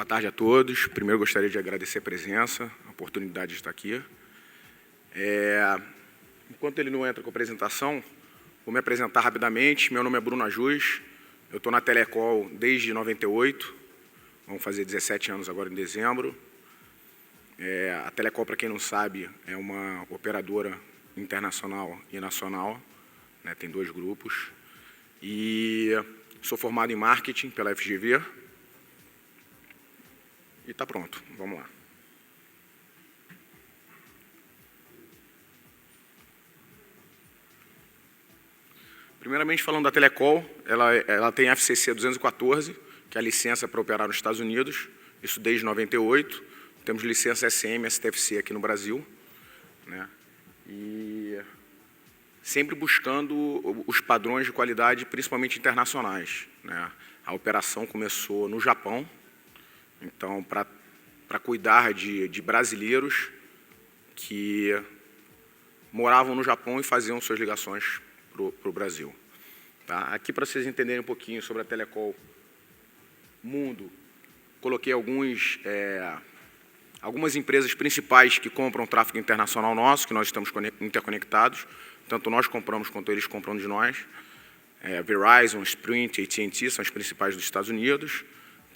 Boa tarde a todos. Primeiro, gostaria de agradecer a presença, a oportunidade de estar aqui. Enquanto ele não entra com a apresentação, vou me apresentar rapidamente. Meu nome é Bruno Ajus, eu estou na Telecol desde 98, vamos fazer 17 anos agora em dezembro. A Telecol, para quem não sabe, é uma operadora internacional e nacional, né, tem dois grupos. E sou formado em marketing pela FGV. E está pronto, vamos lá. Primeiramente, falando da Telecol, ela tem FCC 214, que é a licença para operar nos Estados Unidos, isso desde 98. Temos licença SM, STFC aqui no Brasil, né? E sempre buscando os padrões de qualidade, principalmente internacionais, né? A operação começou no Japão, então, para cuidar de brasileiros que moravam no Japão e faziam suas ligações para o Brasil. Tá? Aqui, para vocês entenderem um pouquinho sobre a Telecol Mundo, coloquei algumas empresas principais que compram tráfego internacional nosso, que nós estamos interconectados, tanto nós compramos quanto eles compram de nós. Verizon, Sprint, AT&T são as principais dos Estados Unidos.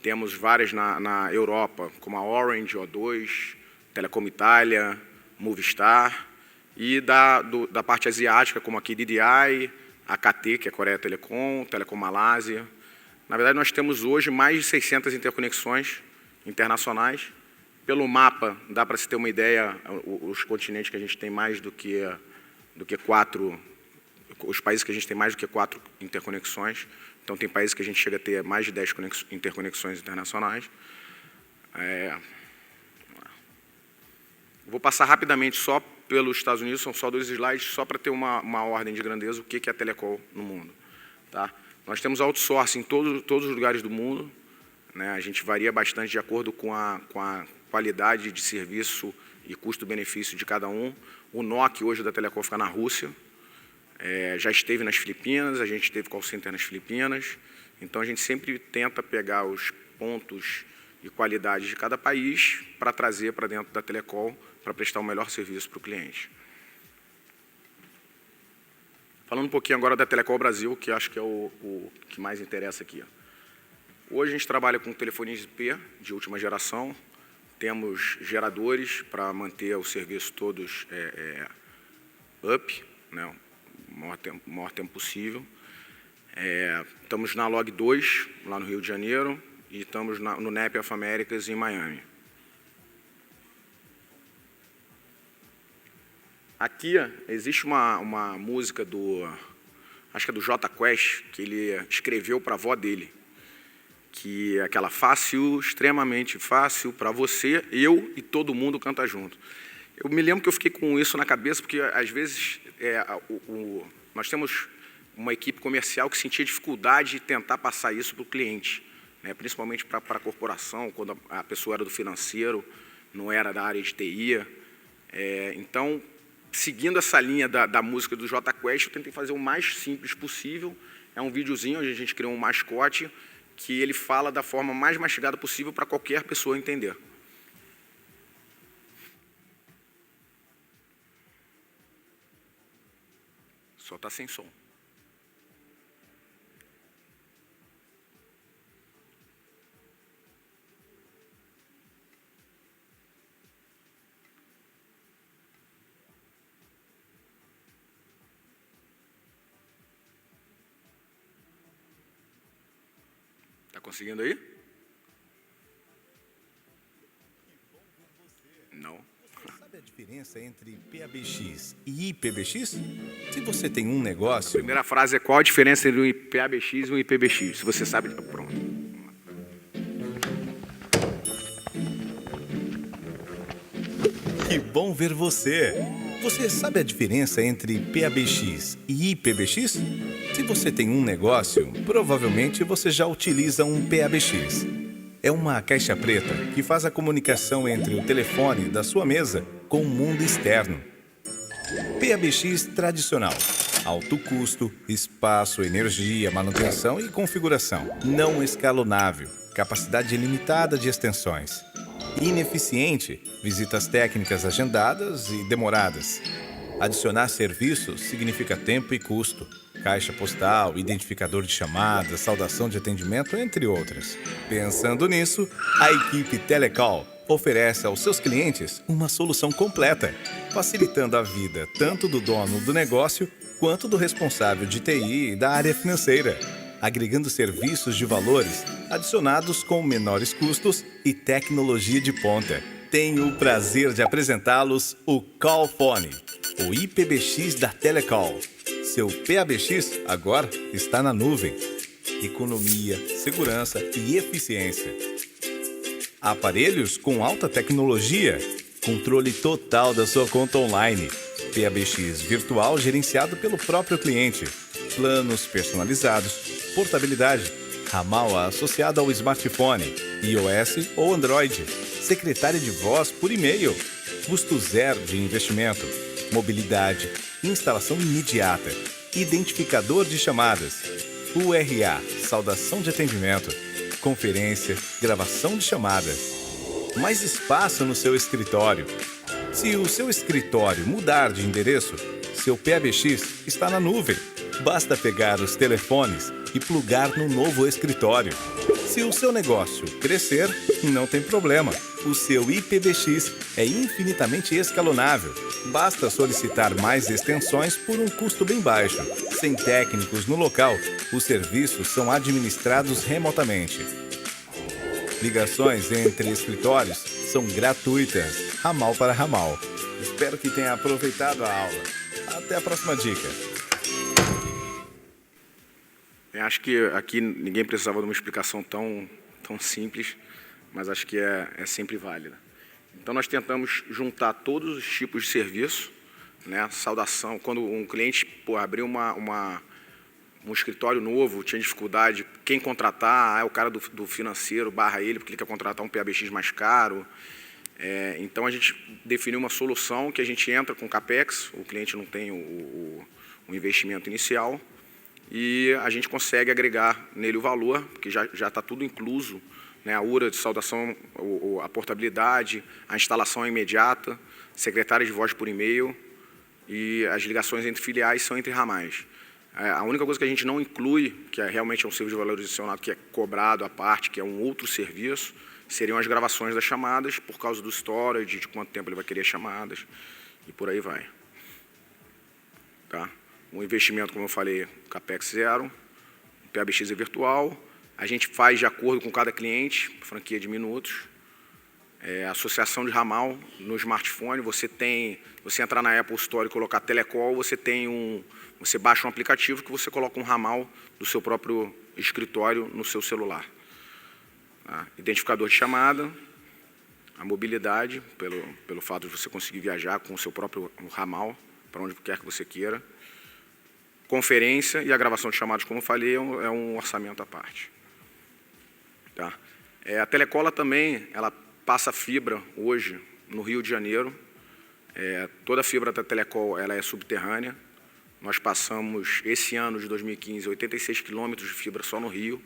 Temos várias na Europa, como a Orange, O2, Telecom Itália, Movistar. E da parte asiática, como a KDDI, a KT, que é a Coreia Telecom, Telecom Malásia. Na verdade, nós temos hoje mais de 600 interconexões internacionais. Pelo mapa, dá para se ter uma ideia, os continentes que a gente tem mais do que 4, os países que a gente tem mais do que 4 interconexões. Então, tem países que a gente chega a ter mais de 10 interconexões internacionais. Vou passar rapidamente só pelos Estados Unidos, são só 2 slides, só para ter uma ordem de grandeza, o que é a Telecol no mundo. Tá? Nós temos outsourcing em todos os lugares do mundo, né? A gente varia bastante de acordo com a qualidade de serviço e custo-benefício de cada um. O NOC hoje da Telecol fica na Rússia. Já esteve nas Filipinas, a gente teve call center nas Filipinas, então a gente sempre tenta pegar os pontos de qualidade de cada país para trazer para dentro da Telecol para prestar o melhor serviço para o cliente. Falando um pouquinho agora da Telecol Brasil, que acho que é o que mais interessa aqui. Hoje a gente trabalha com telefonias IP de última geração, temos geradores para manter o serviço todos up, né? O maior tempo possível. Estamos na Log 2, lá no Rio de Janeiro, e estamos no NEP of Americas, em Miami. Aqui existe uma música acho que é do Jota Quest, que ele escreveu para a avó dele, que é aquela fácil, extremamente fácil, para você, eu e todo mundo canta junto. Eu me lembro que eu fiquei com isso na cabeça, porque às vezes nós temos uma equipe comercial que sentia dificuldade de tentar passar isso para o cliente, né? Principalmente para a corporação, quando a pessoa era do financeiro, não era da área de TI. Então, seguindo essa linha da música do Jota Quest, eu tentei fazer o mais simples possível. É um videozinho onde a gente criou um mascote que ele fala da forma mais mastigada possível para qualquer pessoa entender. Só está sem som. Está conseguindo aí? Não. Sabe a diferença entre PABX e IPBX? Se você tem um negócio... A primeira frase é: qual a diferença entre um PABX e um IPBX? Se você sabe, pronto. Que bom ver você! Você sabe a diferença entre PABX e IPBX? Se você tem um negócio, provavelmente você já utiliza um PABX. É uma caixa preta que faz a comunicação entre o telefone da sua mesa com o mundo externo. PABX tradicional. Alto custo, espaço, energia, manutenção e configuração. Não escalonável, capacidade ilimitada de extensões. Ineficiente, visitas técnicas agendadas e demoradas. Adicionar serviços significa tempo e custo. Caixa postal, identificador de chamadas, saudação de atendimento, entre outras. Pensando nisso, a equipe Telecall oferece aos seus clientes uma solução completa, facilitando a vida tanto do dono do negócio quanto do responsável de TI e da área financeira, agregando serviços de valores adicionados com menores custos e tecnologia de ponta. Tenho o prazer de apresentá-los o Callphone, o IPBX da Telecall. Seu PABX agora está na nuvem. Economia, segurança e eficiência. Aparelhos com alta tecnologia. Controle total da sua conta online. PABX virtual gerenciado pelo próprio cliente. Planos personalizados. Portabilidade. Ramal associado ao smartphone. iOS ou Android. Secretária de voz por e-mail. Custo zero de investimento. Mobilidade. Instalação imediata. Identificador de chamadas. URA. Saudação de atendimento. Conferência. Gravação de chamadas. Mais espaço no seu escritório. Se o seu escritório mudar de endereço, seu PABX está na nuvem. Basta pegar os telefones e plugar no novo escritório. Se o seu negócio crescer, não tem problema. O seu IPBX é infinitamente escalonável. Basta solicitar mais extensões por um custo bem baixo. Sem técnicos no local, os serviços são administrados remotamente. Ligações entre escritórios são gratuitas, ramal para ramal. Espero que tenha aproveitado a aula. Até a próxima dica. Eu acho que aqui ninguém precisava de uma explicação tão simples, mas acho que é sempre válida. Então, nós tentamos juntar todos os tipos de serviço, né? Saudação, quando um cliente abriu um escritório novo, tinha dificuldade, quem contratar, é o cara do financeiro, barra ele, porque ele quer contratar um PABX mais caro. Então, a gente definiu uma solução que a gente entra com CAPEX, o cliente não tem o investimento inicial, e a gente consegue agregar nele o valor, porque já está tudo incluso, né? A URA de saudação, a portabilidade, a instalação imediata, secretária de voz por e-mail, e as ligações entre filiais são entre ramais. A única coisa que a gente não inclui, que realmente é um serviço de valor adicionado, que é cobrado à parte, que é um outro serviço, seriam as gravações das chamadas, por causa do storage, de quanto tempo ele vai querer chamadas, e por aí vai. Tá? O investimento, como eu falei, CAPEX zero, o PABX é virtual, a gente faz de acordo com cada cliente, franquia de minutos, associação de ramal no smartphone, você entrar na Apple Store e colocar Telecall, você baixa um aplicativo que você coloca um ramal do seu próprio escritório no seu celular. Tá? Identificador de chamada, a mobilidade, pelo fato de você conseguir viajar com o seu próprio ramal, para onde quer que você queira. Conferência e a gravação de chamadas, como eu falei, é um orçamento à parte. Tá? A Telecola também, ela passa fibra hoje no Rio de Janeiro. Toda a fibra da Telecol ela é subterrânea. Nós passamos, esse ano de 2015, 86 quilômetros de fibra só no Rio,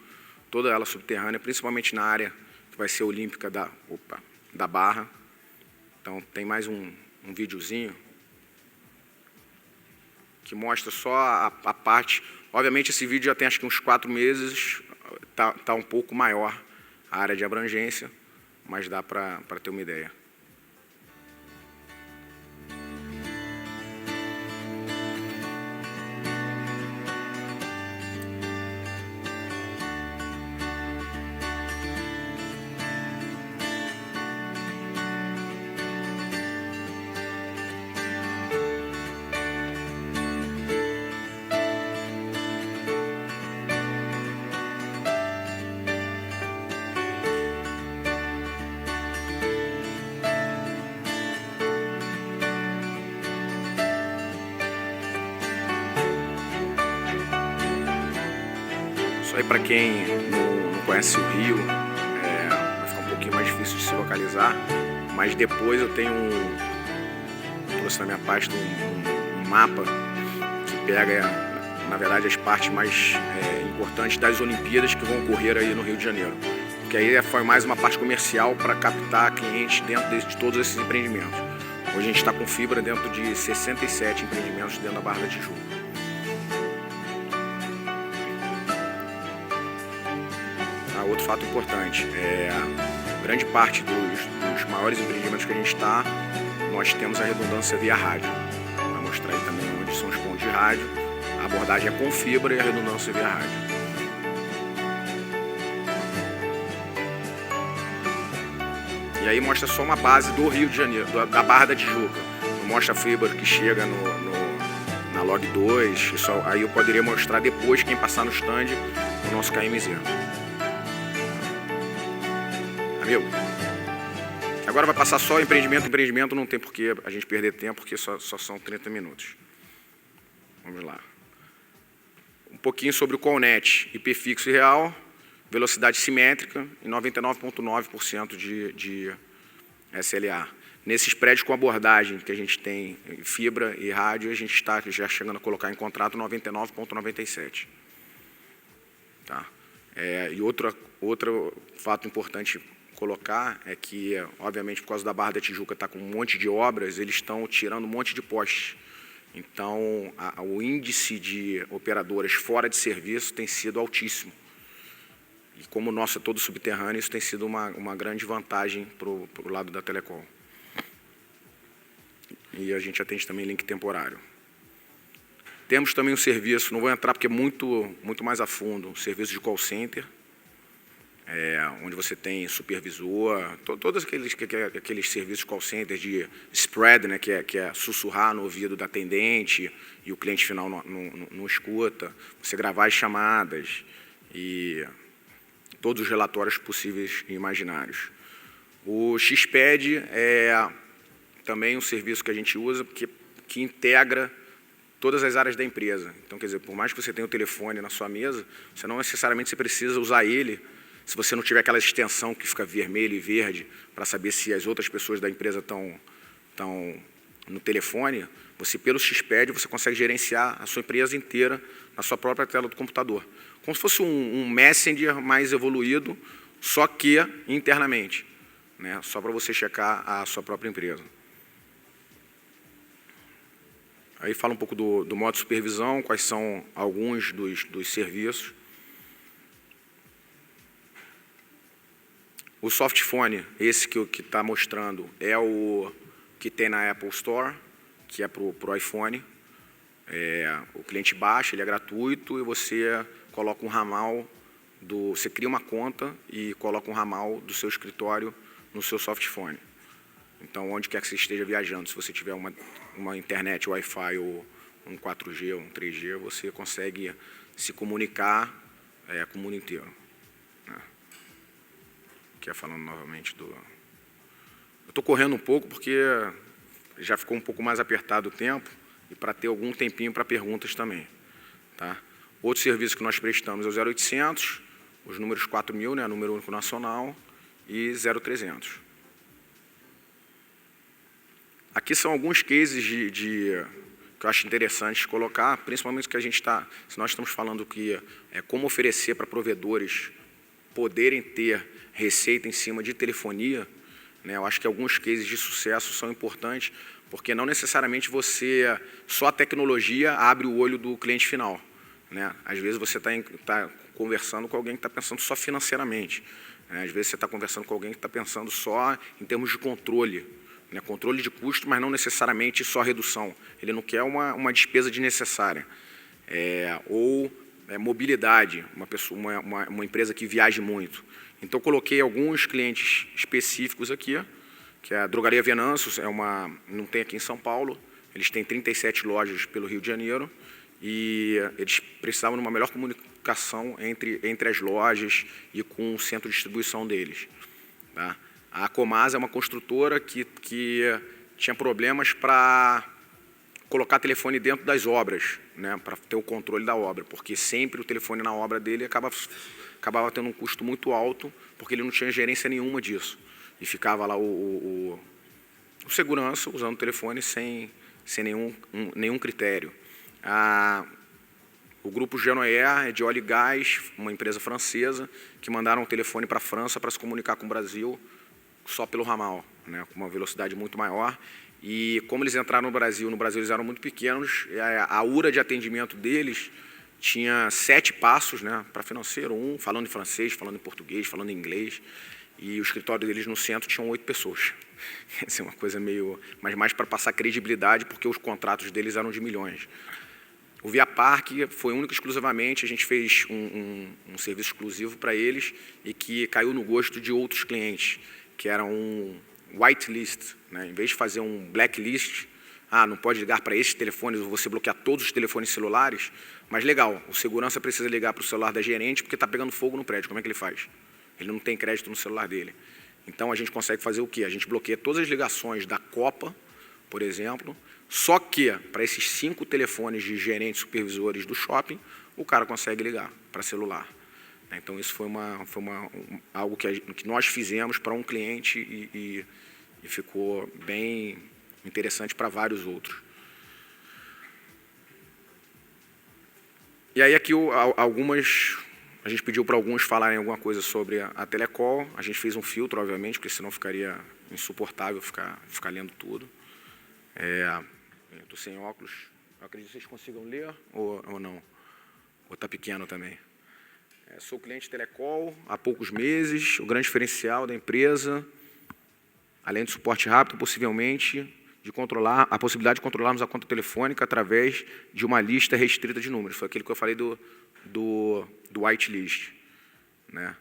toda ela subterrânea, principalmente na área que vai ser olímpica da Barra. Então, tem mais um videozinho que mostra só a parte. Obviamente, esse vídeo já tem acho que uns 4 meses, tá um pouco maior a área de abrangência, mas dá para ter uma ideia. Isso aí, para quem não conhece o Rio, vai ficar um pouquinho mais difícil de se localizar, mas depois eu trouxe na minha pasta um mapa que pega, na verdade, as partes mais importantes das Olimpíadas que vão ocorrer aí no Rio de Janeiro. Porque aí foi mais uma parte comercial para captar clientes dentro de todos esses empreendimentos. Hoje a gente está com fibra dentro de 67 empreendimentos dentro da Barra da Tijuca. Outro fato importante, grande parte dos maiores empreendimentos que a gente está, nós temos a redundância via rádio. Vai mostrar aí também onde são os pontos de rádio. A abordagem é com fibra e a redundância via rádio. E aí mostra só uma base do Rio de Janeiro, da Barra da Tijuca. Não mostra a fibra que chega na Log 2. Isso aí eu poderia mostrar depois quem passar no stand no nosso KMZ. Amigo, agora vai passar só empreendimento, não tem por que a gente perder tempo, porque só são 30 minutos. Vamos lá. Um pouquinho sobre o Colnet, IP fixo e real, velocidade simétrica e 99,9% de SLA. Nesses prédios com abordagem que a gente tem fibra e rádio, a gente está já chegando a colocar em contrato 99,97%. Tá? E outro fato importante colocar é que, obviamente, por causa da Barra da Tijuca está com um monte de obras, eles estão tirando um monte de postes. Então, o índice de operadoras fora de serviço tem sido altíssimo. E como o nosso é todo subterrâneo, isso tem sido uma grande vantagem para o lado da Telecom. E a gente atende também link temporário. Temos também um serviço, não vou entrar porque é muito mais a fundo, um serviço de call center, onde você tem supervisor, todos aqueles serviços de call center de spread, né, que é sussurrar no ouvido da atendente e o cliente final não escuta, você gravar as chamadas e todos os relatórios possíveis e imaginários. O XPED é também um serviço que a gente usa que integra todas as áreas da empresa. Então, quer dizer, por mais que você tenha o telefone na sua mesa, você não necessariamente precisa usar ele se você não tiver aquela extensão que fica vermelho e verde para saber se as outras pessoas da empresa estão no telefone. Você, pelo XPED, você consegue gerenciar a sua empresa inteira na sua própria tela do computador. Como se fosse um Messenger mais evoluído, só que internamente, né? Só para você checar a sua própria empresa. Aí fala um pouco do modo de supervisão, quais são alguns dos serviços. O softphone, esse que está mostrando, é o que tem na Apple Store, que é para o iPhone. O cliente baixa, ele é gratuito e você coloca um ramal, você cria uma conta e coloca um ramal do seu escritório no seu softphone. Então, onde quer que você esteja viajando, se você tiver uma internet Wi-Fi ou um 4G ou um 3G, você consegue se comunicar com o mundo inteiro. Aqui falando novamente do... Eu estou correndo um pouco porque já ficou um pouco mais apertado o tempo e para ter algum tempinho para perguntas também. Tá? Outro serviço que nós prestamos é o 0800, os números 4000, né, número único nacional, e 0300. Aqui são alguns cases que eu acho interessante colocar, principalmente que a gente está, se nós estamos falando que é como oferecer para provedores poderem ter receita em cima de telefonia, né, eu acho que alguns cases de sucesso são importantes, porque não necessariamente só a tecnologia abre o olho do cliente final. Né? Às vezes você está conversando com alguém que está pensando só financeiramente. Né? Às vezes você está conversando com alguém que está pensando só em termos de controle. Né? Controle de custo, mas não necessariamente só redução. Ele não quer uma despesa desnecessária. Ou mobilidade, uma empresa que viaje muito. Então, coloquei alguns clientes específicos aqui, que é a Drogaria Venâncio, não tem aqui em São Paulo, eles têm 37 lojas pelo Rio de Janeiro, e eles precisavam de uma melhor comunicação entre as lojas e com o centro de distribuição deles. Tá? A Comasa é uma construtora que tinha problemas para colocar telefone dentro das obras, né, para ter o controle da obra, porque sempre o telefone na obra dele acabava tendo um custo muito alto, porque ele não tinha gerência nenhuma disso. E ficava lá o segurança usando o telefone sem nenhum critério. O grupo Genoair é de óleo e gás, uma empresa francesa, que mandaram um telefone para a França para se comunicar com o Brasil só pelo ramal, né, com uma velocidade muito maior. E como eles entraram no Brasil eles eram muito pequenos, a URA de atendimento deles tinha 7 passos, né, para financeiro, um falando em francês, falando em português, falando em inglês, e o escritório deles no centro tinham 8 pessoas. Essa é uma coisa meio... mas mais para passar credibilidade, porque os contratos deles eram de milhões. O Via Parque foi único e exclusivamente, a gente fez um serviço exclusivo para eles e que caiu no gosto de outros clientes, que era um whitelist, né? Em vez de fazer um blacklist, não pode ligar para esses telefones, ou você bloquear todos os telefones celulares, mas legal, o segurança precisa ligar para o celular da gerente porque está pegando fogo no prédio, como é que ele faz? Ele não tem crédito no celular dele. Então, a gente consegue fazer o quê? A gente bloqueia todas as ligações da Copa, por exemplo, só que para esses 5 telefones de gerentes supervisores do shopping, o cara consegue ligar para celular. Então, isso foi algo que nós fizemos para um cliente e ficou bem interessante para vários outros. E aí, aqui, a gente pediu para alguns falarem alguma coisa sobre a Telecol. A gente fez um filtro, obviamente, porque senão ficaria insuportável ficar lendo tudo. Estou sem óculos. Eu acredito que vocês consigam ler ou não. Ou está pequeno também. Sou cliente Telecol há poucos meses. O grande diferencial da empresa, além do suporte rápido, possivelmente, a possibilidade de controlarmos a conta telefônica através de uma lista restrita de números. Foi aquilo que eu falei do whitelist, né?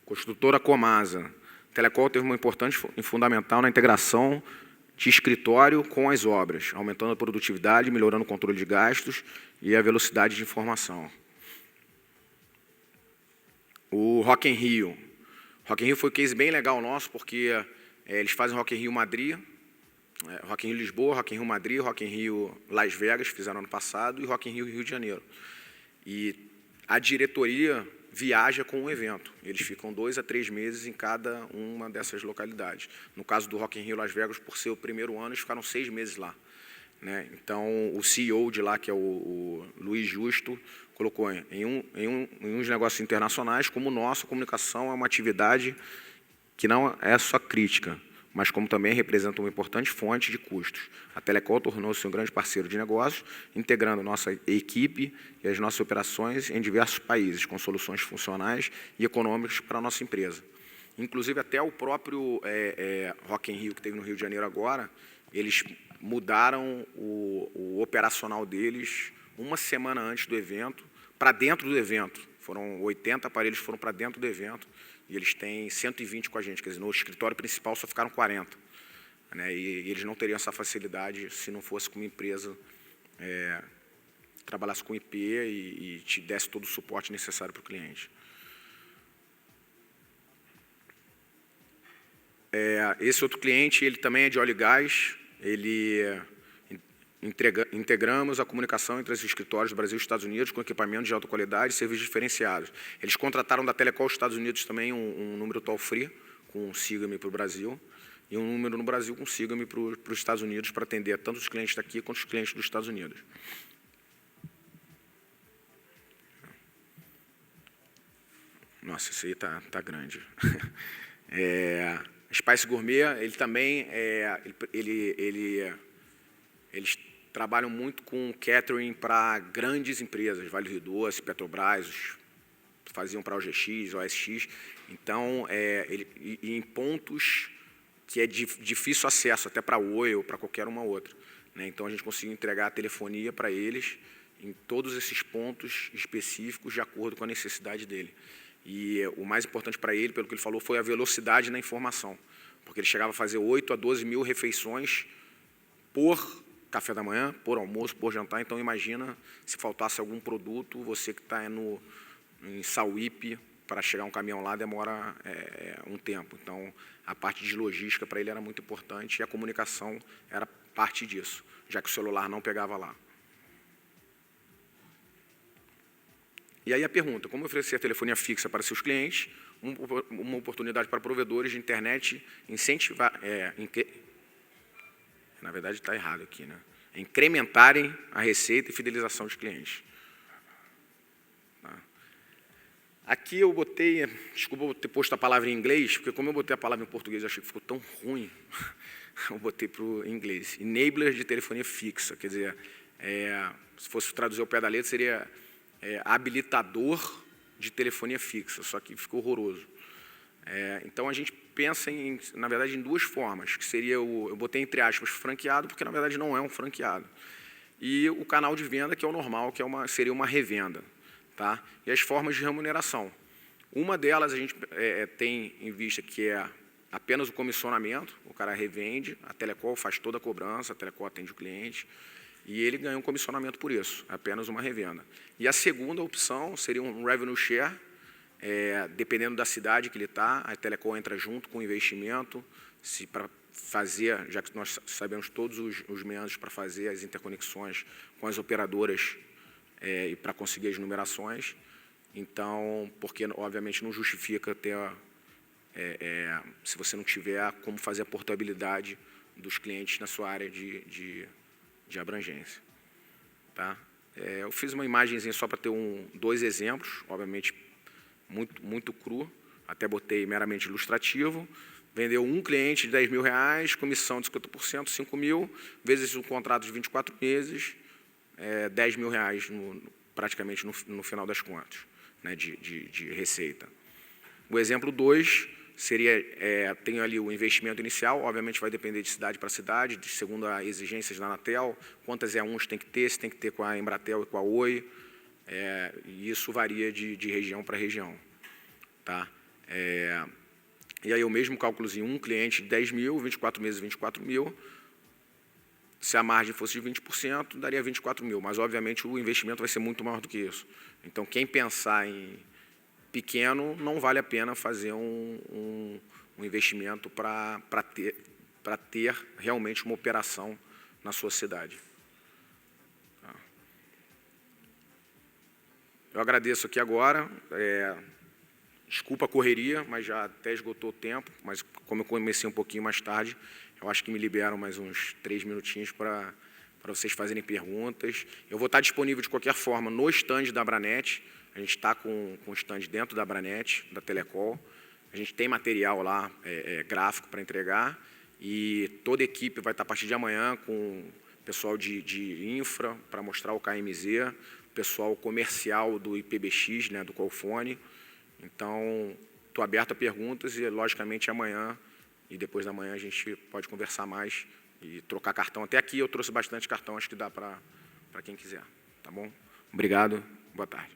Construtora Comasa. Telecol teve uma importante e fundamental na integração de escritório com as obras, aumentando a produtividade, melhorando o controle de gastos e a velocidade de informação. O Rock in Rio. Rock in Rio foi um case bem legal nosso, porque eles fazem Rock in Rio Madrid, Rock in Rio Lisboa, Rock in Rio Madrid, Rock in Rio Las Vegas, fizeram ano passado, e Rock in Rio Rio de Janeiro. E a diretoria viaja com o evento. Eles ficam 2 a 3 meses em cada uma dessas localidades. No caso do Rock in Rio Las Vegas, por ser o primeiro ano, eles ficaram 6 meses lá, né? Então, o CEO de lá, que é o Luiz Justo, colocou em uns negócios internacionais, como o nosso, a comunicação é uma atividade que não é só crítica, mas como também representa uma importante fonte de custos. A Telecol tornou-se um grande parceiro de negócios, integrando nossa equipe e as nossas operações em diversos países, com soluções funcionais e econômicas para a nossa empresa. Inclusive, até o próprio Rock in Rio, que teve no Rio de Janeiro agora, eles mudaram o operacional deles uma semana antes do evento, para dentro do evento. Foram 80 aparelhos, foram para dentro do evento, e eles têm 120 com a gente, quer dizer, no escritório principal só ficaram 40. Né, e eles não teriam essa facilidade se não fosse com uma empresa, trabalhasse com IP e te desse todo o suporte necessário para o cliente. Esse outro cliente, ele também é de óleo e gás, integramos a comunicação entre os escritórios do Brasil e Estados Unidos com equipamentos de alta qualidade e serviços diferenciados. Eles contrataram da Telecol Estados Unidos também um número toll-free com Siga-me para o Brasil e um número no Brasil com Siga-me para os Estados Unidos para atender tanto os clientes daqui quanto os clientes dos Estados Unidos. Nossa, isso aí tá grande. Spice Gourmet, ele também eles trabalham muito com catering para grandes empresas, Vale do Rio Doce, Petrobras, faziam para a OGX, OSX. Então, em pontos que é de difícil acesso, até para a Oi ou para qualquer uma outra. Né? Então, a gente conseguiu entregar a telefonia para eles em todos esses pontos específicos de acordo com a necessidade dele. E o mais importante para ele, pelo que ele falou, foi a velocidade na informação. Porque ele chegava a fazer 8 a 12 mil refeições por café da manhã, por almoço, por jantar. Então, imagina se faltasse algum produto, você que está em Sauípe, para chegar um caminhão lá demora um tempo. Então, a parte de logística para ele era muito importante e a comunicação era parte disso, já que o celular não pegava lá. E aí a pergunta, como oferecer a telefonia fixa para seus clientes, uma oportunidade para provedores de internet incentivar... Na verdade, está errado aqui, né? É incrementarem a receita e fidelização de clientes. Tá? Aqui eu botei, desculpa eu ter posto a palavra em inglês, porque como eu botei a palavra em português, eu achei que ficou tão ruim, eu botei para o inglês. Enabler de telefonia fixa, quer dizer, se fosse traduzir ao pé da letra, seria habilitador de telefonia fixa, só que ficou horroroso. Então, a gente pensa, na verdade, em duas formas, que seria eu botei entre aspas franqueado, porque, na verdade, não é um franqueado. E o canal de venda, que é o normal, que seria uma revenda. Tá? E as formas de remuneração. Uma delas a gente tem em vista que é apenas o comissionamento, o cara revende, a Telecol faz toda a cobrança, a Telecol atende o cliente, e ele ganha um comissionamento por isso, apenas uma revenda. E a segunda opção seria um revenue share, dependendo da cidade que ele está, a Telecol entra junto com o investimento, para fazer, já que nós sabemos todos os meandros para fazer as interconexões com as operadoras e para conseguir as numerações. Então, porque, obviamente, não justifica ter, se você não tiver como fazer a portabilidade dos clientes na sua área de abrangência. Tá? Eu fiz uma imagenzinha só para ter dois exemplos, obviamente, muito cru, até botei meramente ilustrativo. Vendeu um cliente de R$10.000, comissão de 50%, 5 mil, vezes um contrato de 24 meses, R$10.000 praticamente no final das contas, né, de receita. O exemplo 2 seria, tem ali o investimento inicial, obviamente vai depender de cidade para cidade, segundo as exigências da Anatel, quantas E1s tem que ter, se tem que ter com a Embratel e com a Oi, e isso varia de região para região. Tá? E aí o mesmo cálculozinho, um cliente de 10 mil, 24 meses, 24 mil, se a margem fosse de 20%, daria 24 mil, mas obviamente o investimento vai ser muito maior do que isso. Então quem pensar em pequeno, não vale a pena fazer um investimento para ter realmente uma operação na sua cidade. Eu agradeço aqui agora, desculpa a correria, mas já até esgotou o tempo, mas como eu comecei um pouquinho mais tarde, eu acho que me liberam mais uns 3 minutinhos para vocês fazerem perguntas. Eu vou estar disponível de qualquer forma no stand da Abranet, a gente está com o stand dentro da Abranet, da Telecol, a gente tem material lá, gráfico para entregar, e toda a equipe vai estar a partir de amanhã com o pessoal de infra para mostrar o KMZ, pessoal comercial do IPBX, né, do Colfone. Então, estou aberto a perguntas e, logicamente, amanhã e depois da manhã a gente pode conversar mais e trocar cartão. Até aqui eu trouxe bastante cartão, acho que dá para quem quiser. Tá bom? Obrigado, boa tarde.